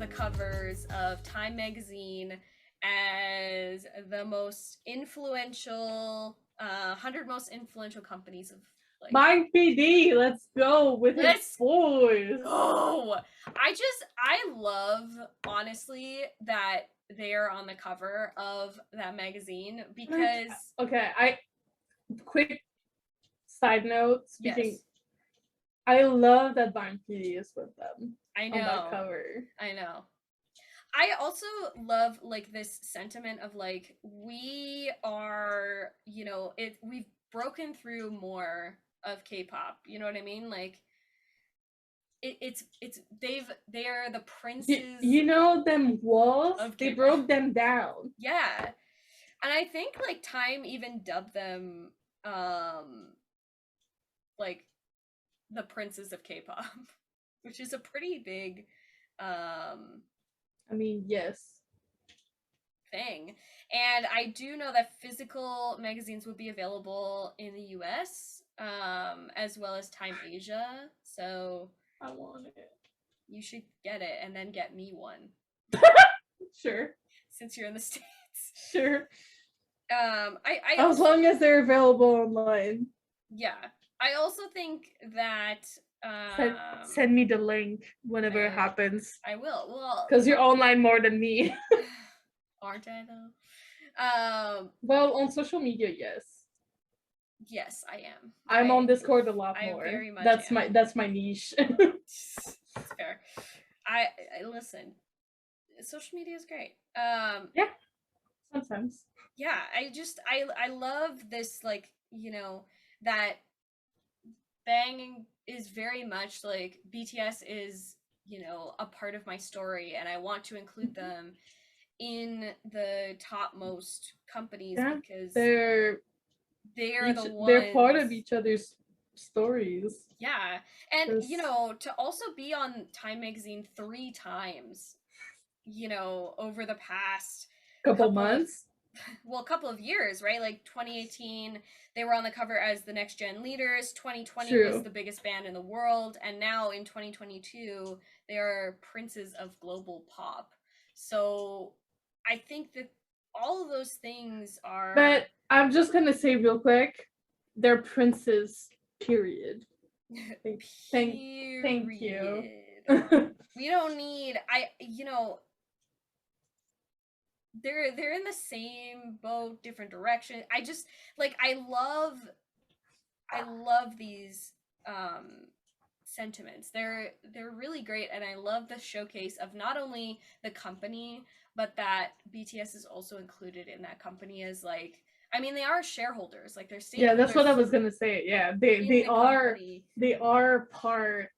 the covers of Time magazine as the most influential 100 most influential companies of like Mike PD, let's go with his voice. Oh, I love honestly that they're on the cover of that magazine because okay, quick side note speaking. Yes. I love that Mike PD is with them. I know. On that cover. I know. I also love like this sentiment of like we are, you know, we've broken through more of K-pop. You know what I mean? Like they are the princes. You know them walls? They broke them down. Yeah. And I think like Time even dubbed them like the princes of K-pop, which is a pretty big I mean, yes. Thing. And I do know that physical magazines would be available in the US, as well as Time Asia. So I want it. You should get it and then get me one. Sure. Since you're in the States. Sure. I as long as they're available online. Yeah. I also think that send me the link whenever it happens. I will. Well, because you're online more than me. Aren't I though? Well, on social media, yes. Yes, I am. I'm on Discord a lot more. Very much that's my niche. That's fair. I listen. Social media is great. Yeah. Sometimes. Yeah, I love this, like, you know, that Bang is very much like BTS is, you know, a part of my story, and I want to include them in the topmost companies because they're the ones. They're part of each other's stories. Yeah, and you know, to also be on Time magazine 3 times, you know, over the past couple months. Well, a couple of years, right? Like 2018, they were on the cover as the Next Gen Leaders. 2020 was the biggest band in the world, and now in 2022, they are princes of global pop. So, I think that all of those things are. But I'm just gonna say real quick, they're princes. Period. Thank you. We don't need. You know. They're in the same boat, different direction. I just like I love these sentiments. They're really great, and I love the showcase of not only the company, but that BTS is also included in that company as like, I mean, they are shareholders, like they're stakeholders. Yeah, that's what I was gonna say. Yeah, they are part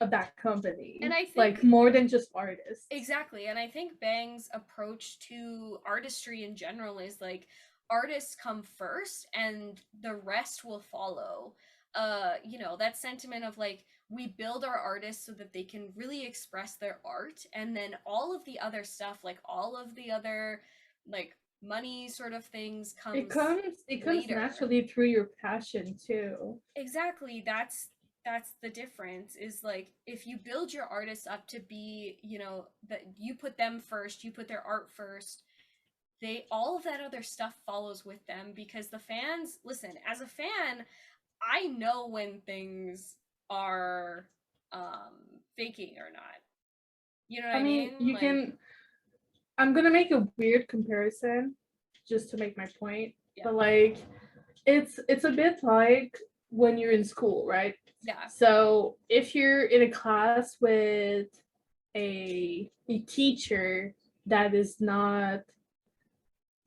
of that company, and I think like more than just artists. Exactly, and I think Bang's approach to artistry in general is like artists come first and the rest will follow. You know, that sentiment of like we build our artists so that they can really express their art, and then all of the other stuff, like all of the other like money sort of things comes. It comes naturally through your passion too. Exactly, that's the difference, is like if you build your artists up to be, you know, that you put them first, you put their art first, they all of that other stuff follows with them, because the fans listen. As a fan, I know when things are faking or not. You know what I mean? You like, I'm gonna make a weird comparison just to make my point. But like it's a bit like when you're in school, right? Yeah. So if you're in a class with a teacher that is not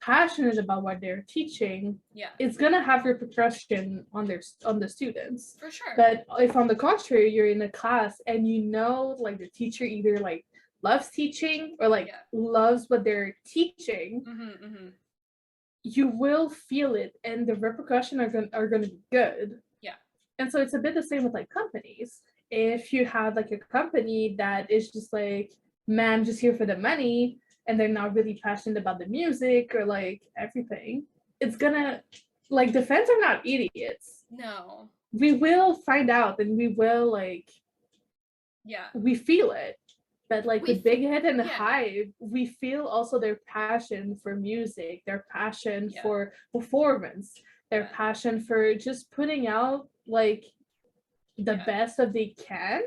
passionate about what they're teaching, it's gonna have repercussion on the students. For sure. But if on the contrary you're in a class and you know like the teacher either like loves teaching or like loves what they're teaching, you will feel it and the repercussions are gonna be good. And so it's a bit the same with like companies. If you have like a company that is just like, man, just here for the money, and they're not really passionate about the music or like everything, it's gonna, like, the fans are not idiots. No. We will find out and we will like, we feel it. But like with Big Hit and Hype, we feel also their passion for music, their passion for performance, their passion for just putting out like the best that they can.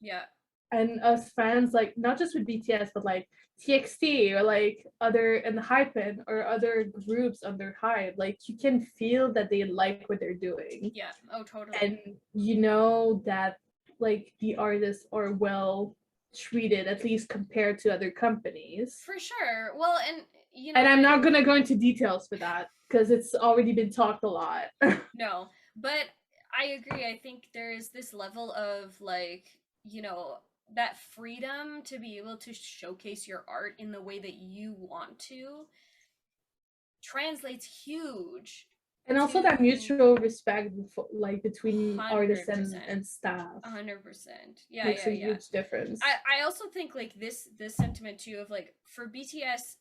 Yeah. And us fans, like not just with BTS, but like TXT or like other and Hypen or other groups under Hype, like you can feel that they like what they're doing. Yeah. Oh, totally. And you know that like the artists are well treated, at least compared to other companies. For sure. Well, and you know, and I'm not gonna go into details for that because it's already been talked a lot. No, but I agree. I think there's this level of like, you know, that freedom to be able to showcase your art in the way that you want to translates huge. And also that mutual respect, like between 100%. artists and staff. 100%. Yeah, makes a huge difference. I also think like this sentiment too of like for BTS,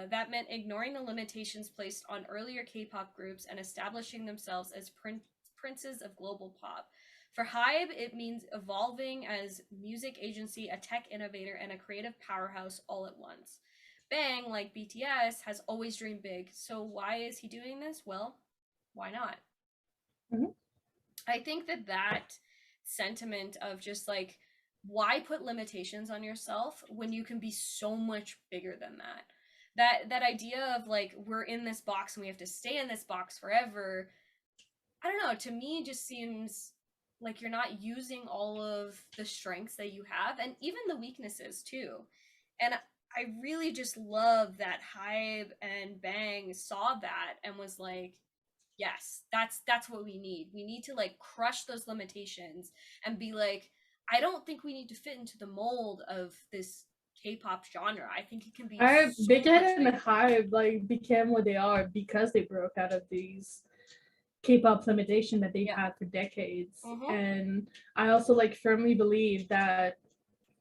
that meant ignoring the limitations placed on earlier K-pop groups and establishing themselves as princes of global pop. For HYBE, it means evolving as music agency, a tech innovator, and a creative powerhouse all at once. Bang, like BTS, has always dreamed big. So why is he doing this? Well, why not? Mm-hmm. I think that sentiment of just like, why put limitations on yourself when you can be so much bigger than that? That idea of like, we're in this box and we have to stay in this box forever. I don't know, to me it just seems like you're not using all of the strengths that you have and even the weaknesses too. And I really just love that HYBE and Bang saw that and was like, yes, that's what we need. We need to like crush those limitations and be like, I don't think we need to fit into the mold of this K-pop genre. I think it can be so Big Hit and bigger. HYBE like became what they are because they broke out of these K-pop limitation that they've had for decades. And I also like firmly believe that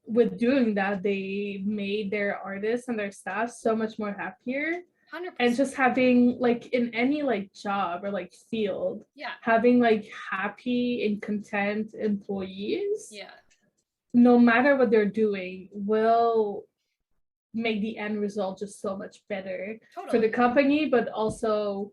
with doing that, they made their artists and their staff so much more happier. 100%. And just having like in any like job or like field, having like happy and content employees, no matter what they're doing, will make the end result just so much better for the company, but also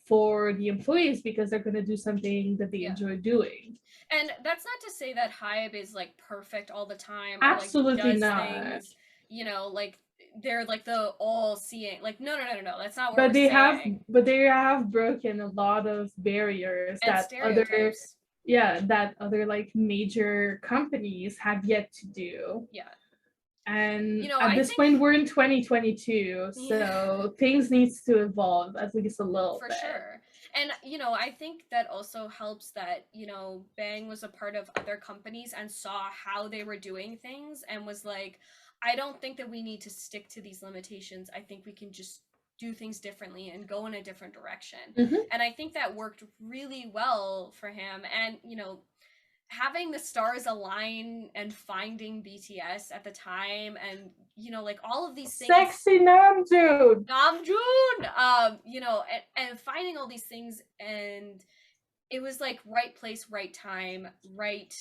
for the employees because they're going to do something that they enjoy doing. And that's not to say that HYBE is like perfect all the time. Absolutely or, like, does not. Things, you know, like they're like the all-seeing. Like no, that's not what but we're they saying. But they have broken a lot of barriers and that stereotypes. that other like major companies have yet to do. And at this point we're in 2022, so things needs to evolve at least a little bit. For sure. And I think that also helps that Bang was a part of other companies and saw how they were doing things and was like, I don't think that we need to stick to these limitations. I think we can just do things differently and go in a different direction. And I think that worked really well for him. And having the stars align and finding BTS at the time, and like all of these things, sexy Namjoon, and finding all these things, and it was like right place, right time, right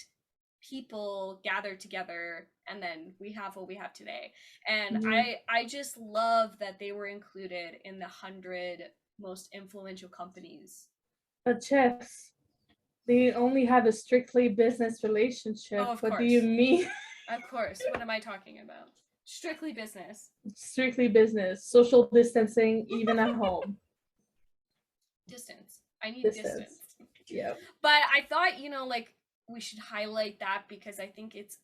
people gathered together, and then we have what we have today. And I just love that they were included in the 100 most influential companies. But Chefs, they only have a strictly business relationship. What do you mean? Of course. What am I talking about? Strictly business. Strictly business. Social distancing, even at home. Distance. I need distance. Yeah. But I thought, like, we should highlight that because I think it's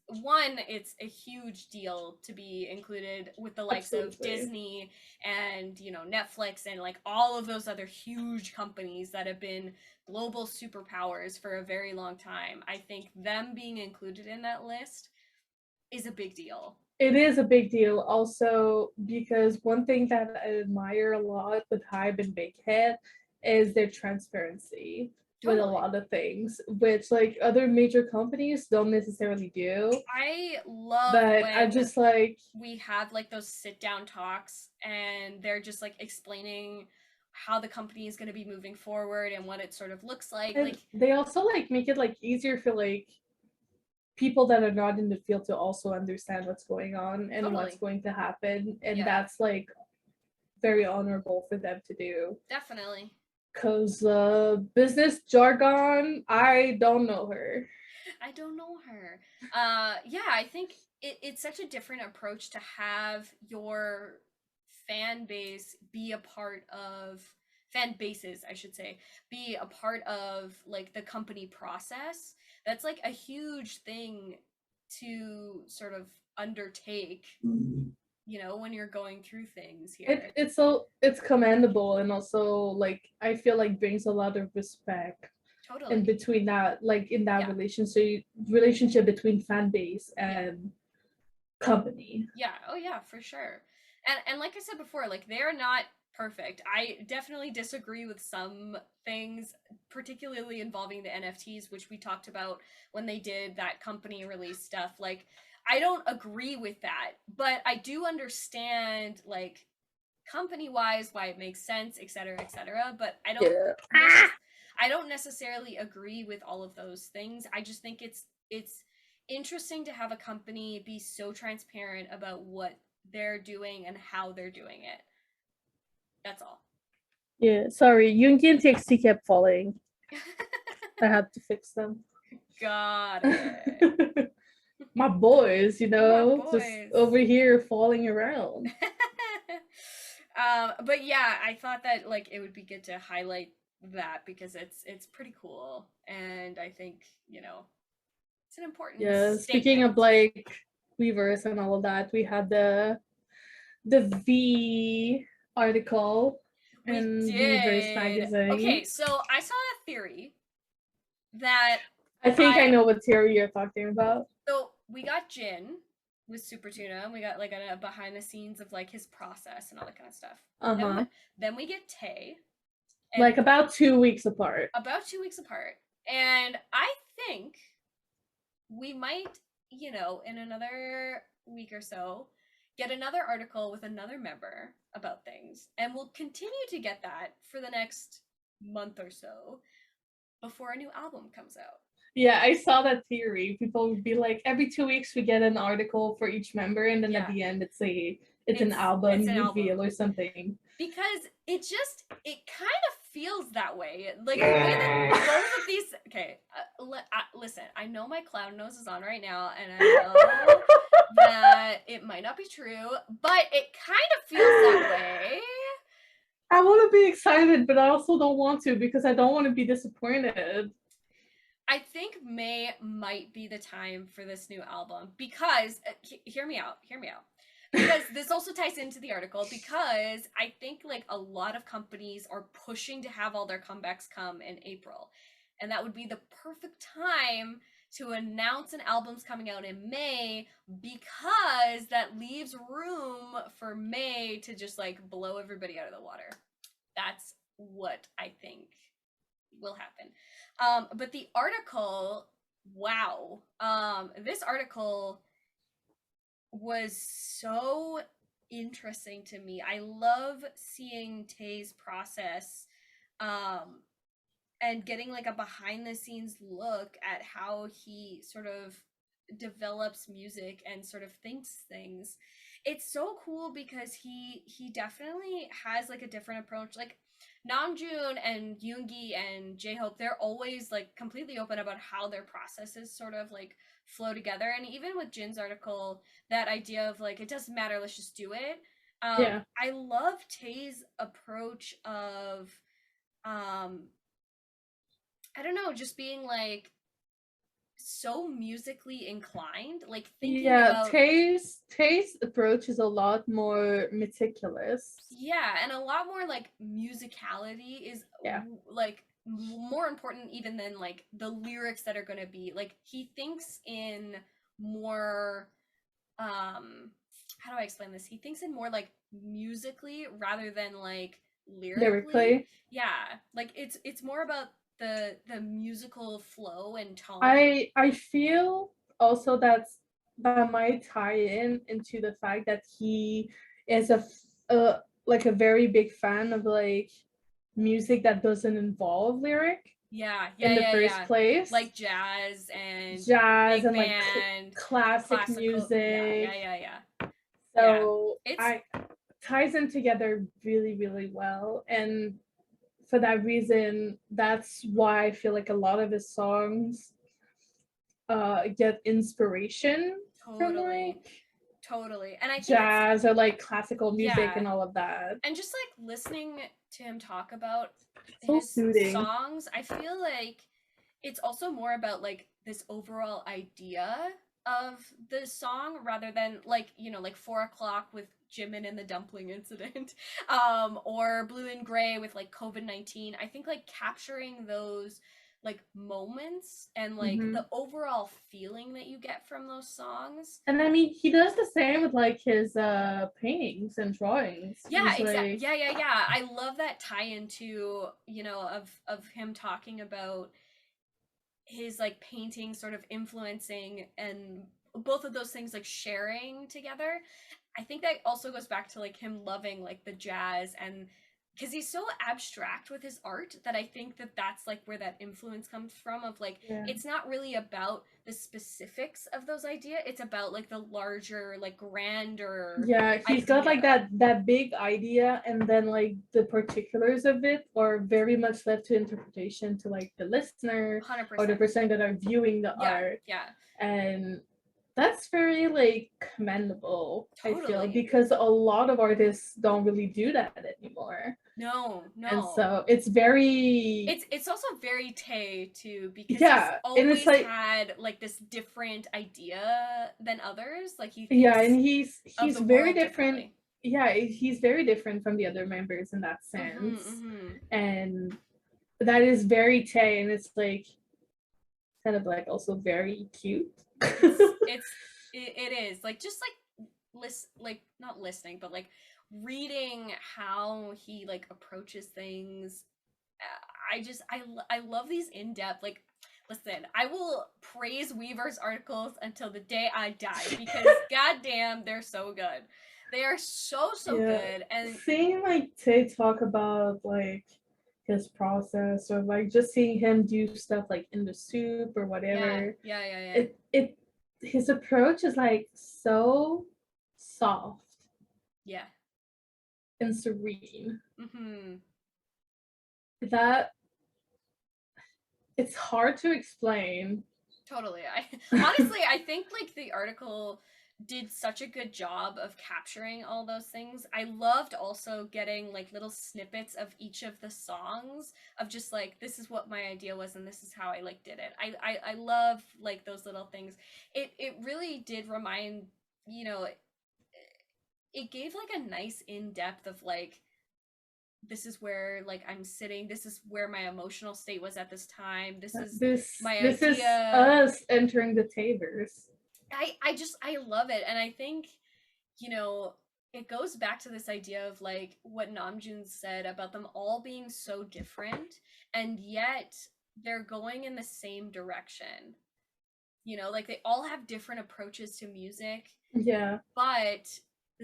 a huge deal to be included with the likes of Disney and Netflix and like all of those other huge companies that have been global superpowers for a very long time. I think them being included in that list is a big deal. It is a big deal also because one thing that I admire a lot with HYBE and Big Hit is their transparency. With a lot of things, which like other major companies don't necessarily do. I love but when I just like we have like those sit down talks and they're just like explaining how the company is going to be moving forward and what it sort of looks like. Like they also like make it like easier for like people that are not in the field to also understand what's going on and Totally. what's going to happen, and Yeah. that's like very honorable for them to do. Definitely. Because business jargon, I don't know her. I don't know her. Yeah, I think it's such a different approach to have your fan base be a part of fan bases, I should say, be a part of like the company process. That's like a huge thing to sort of undertake, you know, when you're going through things here. It's commendable, and also like I feel like brings a lot of respect Totally. in between that, like in that Yeah. relationship between fan base and Yeah. company. Yeah. Oh yeah, for sure. And like I said before, like they're not perfect. I definitely disagree with some things, particularly involving the NFTs, which we talked about when they did that company release stuff. Like I don't agree with that, but I do understand like company wise why it makes sense, etc., etc. But I don't necessarily agree with all of those things. I just think it's interesting to have a company be so transparent about what they're doing and how they're doing it. That's all. Yeah, sorry, Yoongi and TXT kept falling. I had to fix them. Got it. My boys, you know, My just boys. over here falling around. But yeah, I thought that like it would be good to highlight that because it's pretty cool, and I think, you know, it's an important Yeah, statement. speaking of like Weverse and all of that, we had the V article in Weverse magazine. Okay, so I saw a theory that I think I know what theory you're talking about. So we got Jin with Super Tuna, and we got like a behind the scenes of like his process and all that kind of stuff. Then we get Tay. Like about 2 weeks apart. About 2 weeks apart. And I think we might, you know, in another week or so, get another article with another member about things. And we'll continue to get that for the next month or so before a new album comes out. Yeah, I saw that theory. People would be like, every 2 weeks we get an article for each member, and then at the end it's an album reveal or something. Because it kind of feels that way. Like the way that both of these. Okay, listen. I know my clown nose is on right now, and I know that it might not be true, but it kind of feels that way. I want to be excited, but I also don't want to because I don't want to be disappointed. I think May might be the time for this new album because hear me out. Because this also ties into the article, because I think like a lot of companies are pushing to have all their comebacks come in April, and that would be the perfect time to announce an album's coming out in May, because that leaves room for May to just like blow everybody out of the water. That's what I think will happen. But the article, wow. This article was so interesting to me. I love seeing Tay's process, and getting like a behind the scenes look at how he sort of develops music and sort of thinks things. It's so cool because he definitely has like a different approach. Like Namjoon and Yoongi and J-Hope, they're always like completely open about how their processes sort of like flow together. And even with Jin's article, that idea of like, it doesn't matter, let's just do it. I love Tay's approach of I don't know, just being like so musically inclined, like thinking about Tay's approach is a lot more meticulous. Yeah, and a lot more like musicality is like more important even than like the lyrics that are going to be. Like he thinks in more how do I explain this? He thinks in more like musically rather than like lyrically. Yeah, like it's more about the musical flow and tone. I feel also that might tie into the fact that he is like a very big fan of like music that doesn't involve lyric. in the first place. Like jazz and big and like classic music. Yeah. So I ties in together really, really well. And for that reason, that's why I feel like a lot of his songs get inspiration from like and I think jazz or like classical music and all of that. And just like listening to him talk about So his soothing. songs, I feel like it's also more about like this overall idea of the song rather than like, you know, like 4 o'clock with Jimin and the dumpling incident, or Blue and Gray with like COVID-19. I think like capturing those like moments and like the overall feeling that you get from those songs. And I mean, he does the same with like his paintings and drawings. Yeah, exactly. Yeah. I love that tie into, you know, of him talking about his like painting sort of influencing and both of those things like sharing together. I think that also goes back to like him loving like the jazz, and because he's so abstract with his art that I think that that's like where that influence comes from of like it's not really about the specifics of those ideas, it's about like the larger like grander he's got like that big idea, and then like the particulars of it are very much left to interpretation to like the listener 100%. or the person that are viewing the art. And that's very like commendable. I feel, because a lot of artists don't really do that anymore. No. And so it's very it's also very Tay too, because he's always like, had like this different idea than others. Like he and he's very different. He's very different from the other members in that sense. And that is very Tay, and it's like kind of like also very cute. It is like just like not listening, but like reading how he like approaches things. I love these in-depth, like, listen, I will praise Weverse articles until the day I die because goddamn, they're so good. They are so good. And seeing like Tay talk about like his process, or like just seeing him do stuff like in the soup or whatever. It his approach is like so soft. And serene. That it's hard to explain. Totally. Honestly, I think like the article did such a good job of capturing all those things. I loved also getting like little snippets of each of the songs of just like, this is what my idea was and this is how I like did it. I love like those little things. It really did remind, you know, it gave like a nice in-depth of like, this is where like I'm sitting, this is where my emotional state was at this time, this is my idea. This is us entering the Taverse. I love it. And I think, you know, it goes back to this idea of like what Namjoon said about them all being so different and yet they're going in the same direction. You know, like they all have different approaches to music. But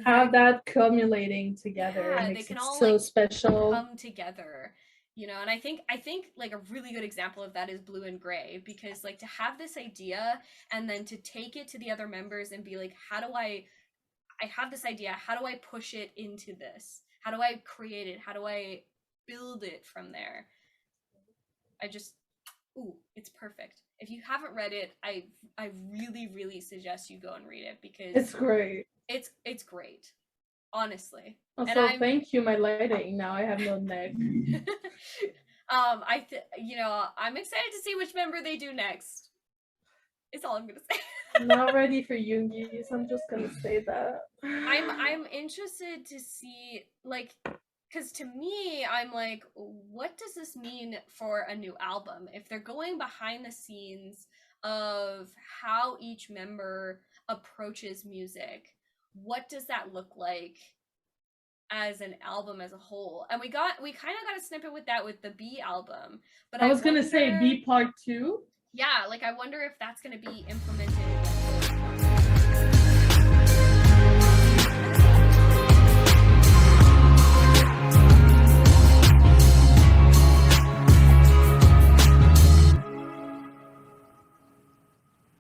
have that accumulating together and makes they can it all so like special, come together, you know. And I think like a really good example of that is Blue and Gray, because like to have this idea and then to take it to the other members and be like, how do I have this idea, how do I push it into this, how do I create it, how do I build it from there. It's perfect. If you haven't read it, I really suggest you go and read it because it's great. It's great, honestly. Also, thank you, my lighting. Now I have no neck. You know, I'm excited to see which member they do next. It's all I'm gonna say. I'm not ready for Yoongi, so I'm just gonna say that. I'm interested to see, like, because to me, I'm like, what does this mean for a new album? If they're going behind the scenes of how each member approaches music, what does that look like as an album as a whole? And we kind of got a snippet with that with the B album, but I was gonna say B part 2. Yeah, like I wonder if that's gonna be implemented